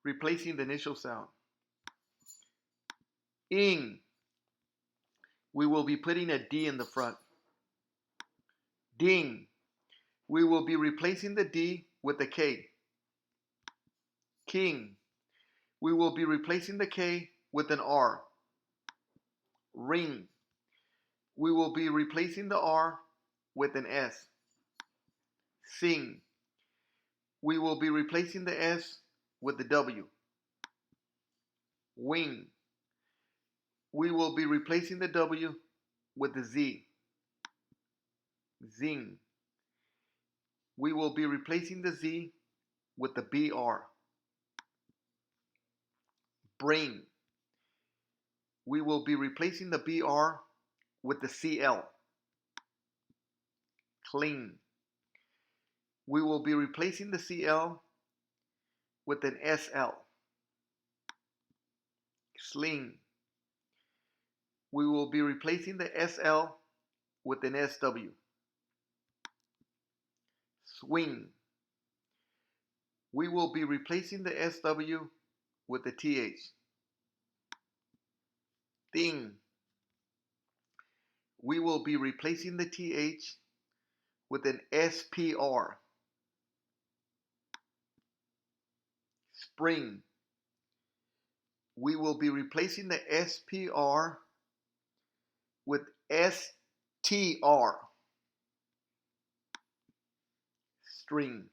replacing the initial sound. Ing, we will be putting a D in the front. Ding, we will be replacing the D with a K. King, we will be replacing the K with an R. Ring, we will be replacing the R with an S. Sing, we will be replacing the S with the W. Wing, we will be replacing the W with the Z. Zing, we will be replacing the Z with the BR. Bring, we will be replacing the BR with the CL. Cling, we will be replacing the CL with an SL. Sling, we will be replacing the SL with an SW. Swing, we will be replacing the SW with the TH. Thing, we will be replacing the TH with an SPR. Spring, we will be replacing the SPR with STR. String,